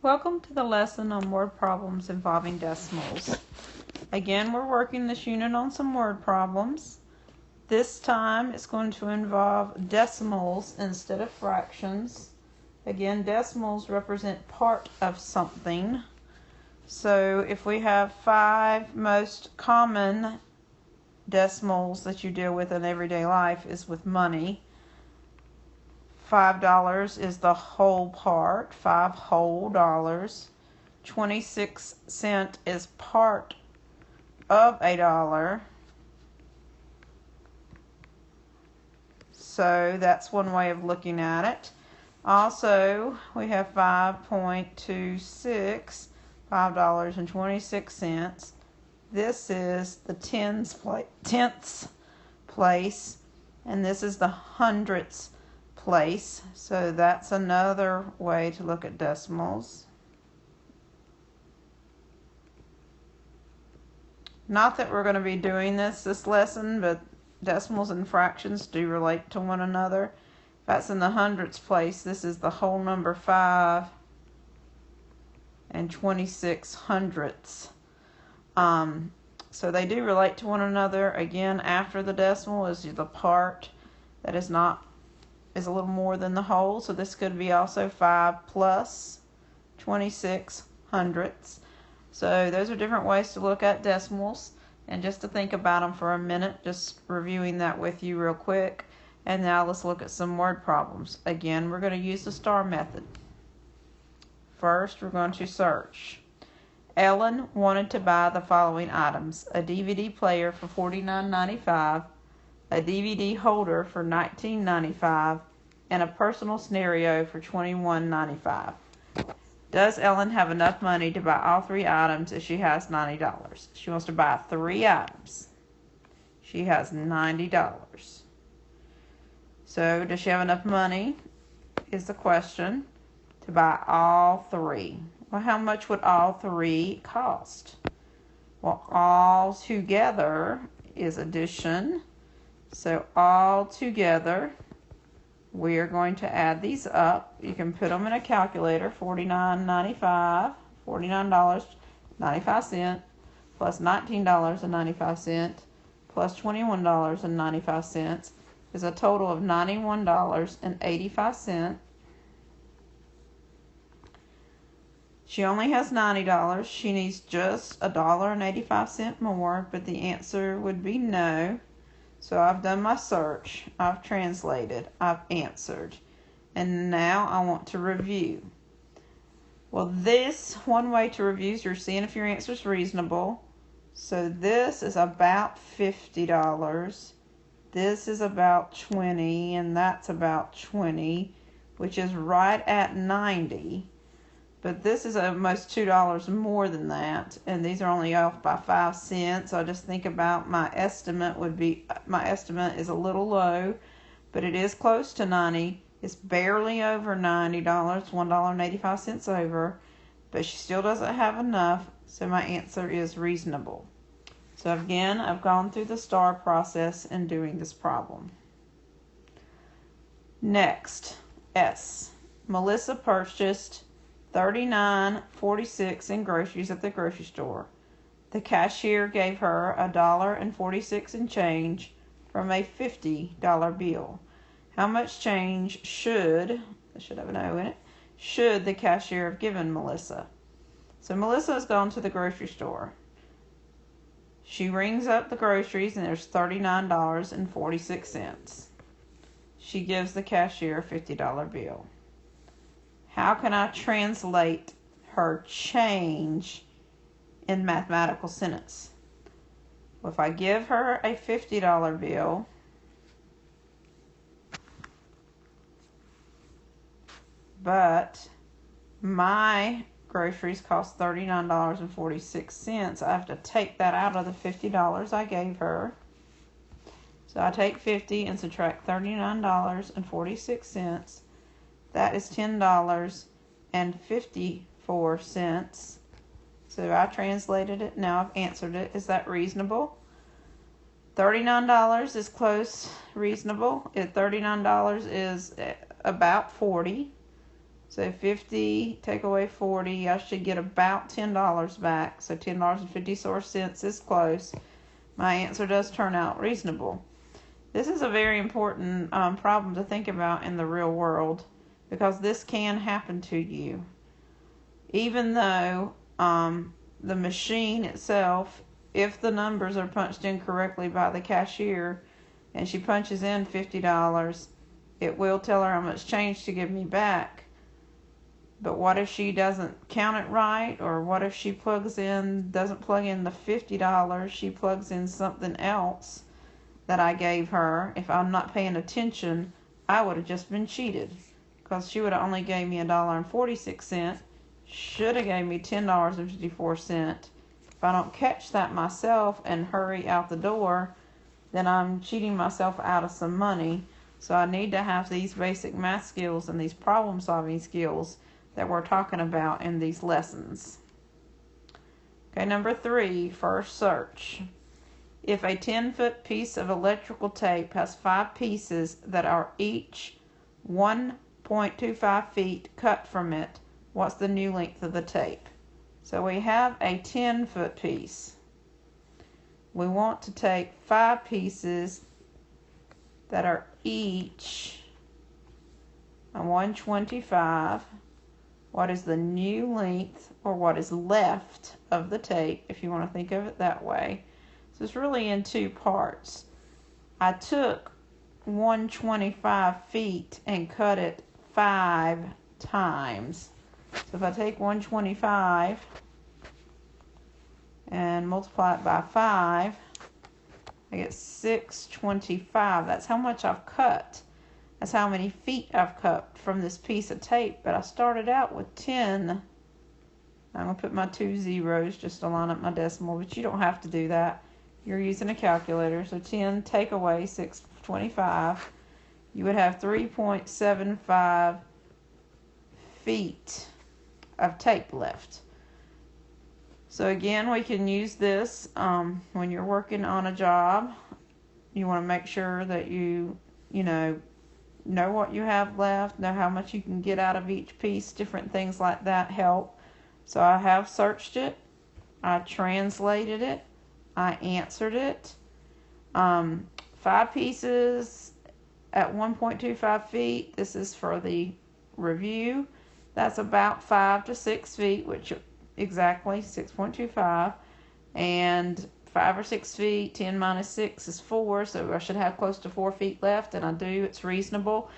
Welcome to the lesson on word problems involving decimals. Again, we're working this unit on some word problems. This time it's going to involve decimals instead of fractions. Again, decimals represent part of something. So if we have 5 most common decimals that you deal with in everyday life is with money. $5 is the whole part, 5 whole dollars. 26 cents is part of a dollar. So that's one way of looking at it. Also, we have 5.26, $5.26. This is the tenths place, and this is the hundredths place. So that's another way to look at decimals. Not that we're going to be doing this lesson, but decimals and fractions do relate to one another. If that's in the hundredths place, this is the whole number 5 and 26 hundredths. So they do relate to one another. Again, after the decimal is the part that is a little more than the whole. So this could be also 5 plus 26 hundredths. So those are different ways to look at decimals. And just to think about them for a minute, just reviewing that with you real quick. And now let's look at some word problems. Again, we're going to use the star method. First, we're going to search. Ellen wanted to buy the following items: a DVD player for $49.95, a DVD holder for $19.95, and a personal scenario for $21.95. Does Ellen have enough money to buy all 3 items if she has $90? She wants to buy 3 items. She has $90. So, does she have enough money, is the question, to buy all 3? Well, how much would all 3 cost? Well, all together is addition. So, all together, we are going to add these up. You can put them in a calculator. $49.95 plus $19.95 plus $21.95 is a total of $91.85. She only has $90. She needs just $1.85 more, but the answer would be no. So I've done my search, I've translated, I've answered, and now I want to review. Well, this one way to review is you're seeing if your answer is reasonable. So this is about $50. This is about $20, and that's about $20, which is right at $90. But this is almost $2 more than that, and these are only off by 5 cents. So I just think about my estimate is a little low, but it is close to 90. It's barely over $90, $1.85 over, but she still doesn't have enough, so my answer is reasonable. So again, I've gone through the star process in doing this problem. Next, S. Melissa purchased $39.46 in groceries at the grocery store. The cashier gave her $1.46 in change from a $50 bill. How much change should have an O in it, should the cashier have given Melissa? So Melissa has gone to the grocery store. She rings up the groceries and there's $39.46. She gives the cashier a $50 bill. How can I translate her change in mathematical sentence? Well, if I give her a $50 bill, but my groceries cost $39.46, I have to take that out of the $50 I gave her. So I take 50 and subtract $39.46. That is $10.54. So I translated it. Now I've answered it. Is that reasonable? $39 is close, reasonable. $39 is about 40. So 50, take away 40, I should get about $10 back. So $10.54 is close. My answer does turn out reasonable. This is a very important problem to think about in the real world, because this can happen to you. Even though the machine itself, if the numbers are punched in correctly by the cashier and she punches in $50, it will tell her how much change to give me back. But what if she doesn't count it right? Or what if she doesn't plug in the $50, she plugs in something else that I gave her? If I'm not paying attention, I would have just been cheated, because she would have only gave me $1.46, should have gave me $10.54. If I don't catch that myself and hurry out the door, then I'm cheating myself out of some money. So I need to have these basic math skills and these problem solving skills that we're talking about in these lessons. Okay, number 3, first search. If a 10-foot piece of electrical tape has 5 pieces that are each 1.25 feet cut from it, what's the new length of the tape? So we have a 10-foot piece. We want to take 5 pieces that are each 125. What is the new length, or what is left of the tape, if you want to think of it that way? So it's really in 2 parts. I took 125 feet and cut it 5 times. So if I take 125 and multiply it by 5, I get 625. That's how much I've cut. That's how many feet I've cut from this piece of tape. But I started out with 10. I'm going to put my 2 zeros just to line up my decimal, but you don't have to do that. You're using a calculator. So 10 take away 625. You would have 3.75 feet of tape left. So again, we can use this when you're working on a job. You want to make sure that you know what you have left, know how much you can get out of each piece. Different things like that help. So I have searched it, I translated it, I answered it. 5 pieces at 1.25 feet. This is for the review. That's about 5 to 6 feet, which exactly 6.25. And 5 or 6 feet, 10 minus 6 is 4, so I should have close to 4 feet left, and I do. It's reasonable.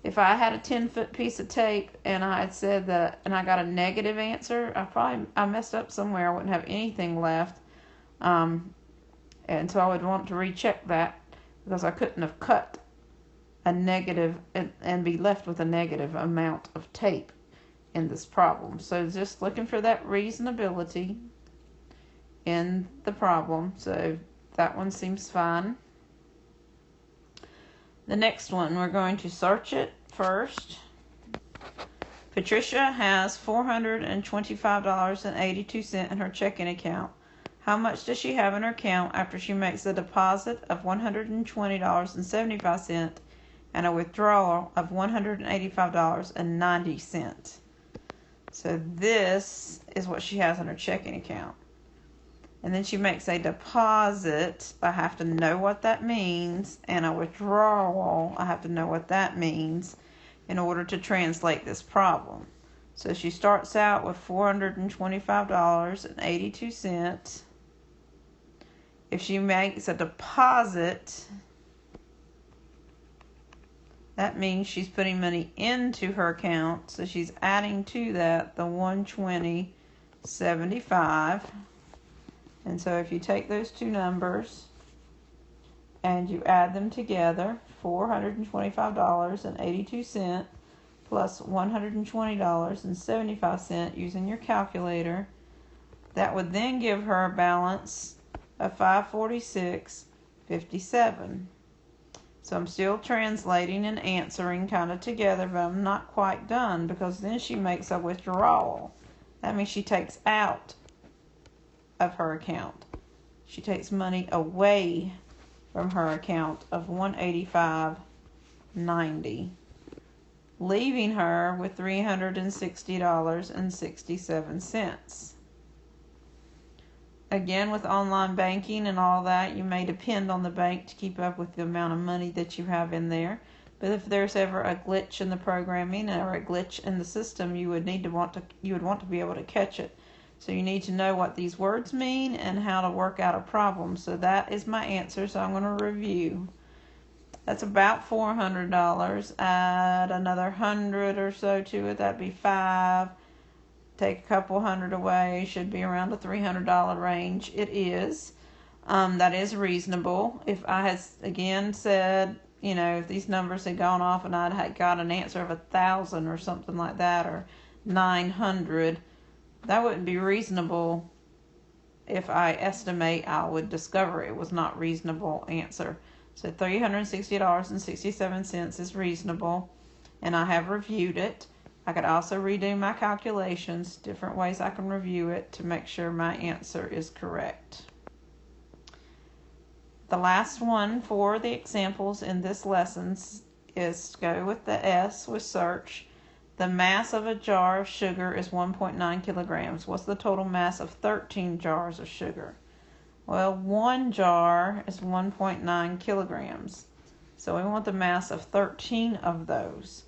If I had a 10-foot piece of tape and I had said that, and I got a negative answer, I messed up somewhere. I wouldn't have anything left, and so I would want to recheck that, because I couldn't have cut a negative and be left with a negative amount of tape in this problem. So just looking for that reasonability in the problem. So that one seems fine. The next one, we're going to search it first. Patricia has $425.82 in her checking account. How much does she have in her account after she makes a deposit of $120.75 and a withdrawal of $185.90? So this is what she has in her checking account. And then she makes a deposit. I have to know what that means. And a withdrawal, I have to know what that means in order to translate this problem. So she starts out with $425.82. If she makes a deposit, that means she's putting money into her account. So she's adding to that the $120.75. And so if you take those two numbers and you add them together, $425.82 plus $120.75 using your calculator, that would then give her a balance of $546.57. So I'm still translating and answering kind of together, but I'm not quite done, because then she makes a withdrawal. That means she takes out of her account. She takes money away from her account of $185.90. leaving her with $360.67. Again, with online banking and all that, you may depend on the bank to keep up with the amount of money that you have in there. But if there's ever a glitch in the programming or a glitch in the system, you would want to be able to catch it. So you need to know what these words mean and how to work out a problem. So that is my answer. So I'm going to review. That's about $400. Add another 100 or so to it. That'd be 5. Take a couple hundred away. Should be around the $300 range. It is. That is reasonable. If I had again said, if these numbers had gone off and I had got an answer of 1,000 or something like that, or 900, that wouldn't be reasonable. If I estimate, I would discover it was not reasonable answer. So $360.67 is reasonable, and I have reviewed it. I could also redo my calculations, different ways I can review it to make sure my answer is correct. The last one for the examples in this lesson is to go with the S with search. The mass of a jar of sugar is 1.9 kilograms. What's the total mass of 13 jars of sugar? Well, one jar is 1.9 kilograms. So we want the mass of 13 of those.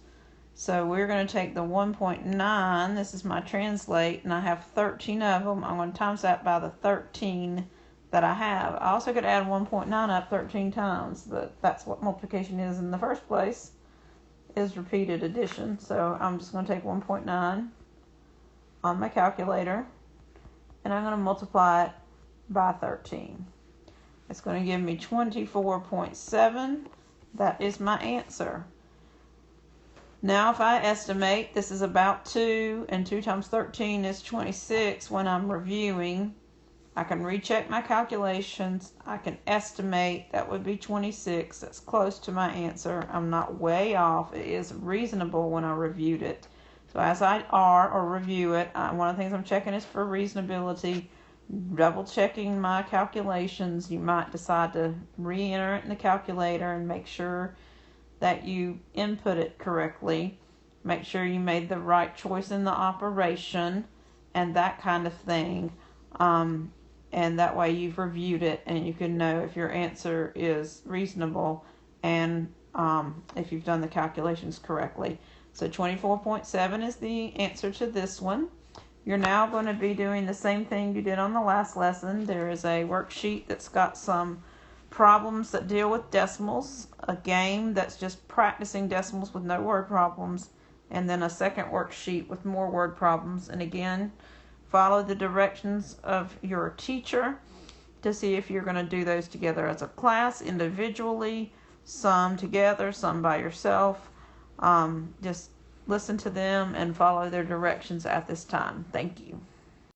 So we're going to take the 1.9, this is my translate, and I have 13 of them. I'm going to times that by the 13 that I have. I also could add 1.9 up 13 times, but that's what multiplication is in the first place, is repeated addition. So I'm just going to take 1.9 on my calculator, and I'm going to multiply it by 13. It's going to give me 24.7. That is my answer. Now if I estimate, this is about 2, and 2 times 13 is 26 when I'm reviewing. I can recheck my calculations. I can estimate that would be 26. That's close to my answer. I'm not way off. It is reasonable when I reviewed it. So as I review it, one of the things I'm checking is for reasonability. Double checking my calculations. You might decide to re-enter it in the calculator and make sure that you input it correctly. Make sure you made the right choice in the operation and that kind of thing. And that way you've reviewed it and you can know if your answer is reasonable and if you've done the calculations correctly. So 24.7 is the answer to this one. You're now going to be doing the same thing you did on the last lesson. There is a worksheet that's got some problems that deal with decimals, a game that's just practicing decimals with no word problems, and then a second worksheet with more word problems. And again, follow the directions of your teacher to see if you're going to do those together as a class, individually, some together, some by yourself. Just listen to them and follow their directions at this time. Thank you.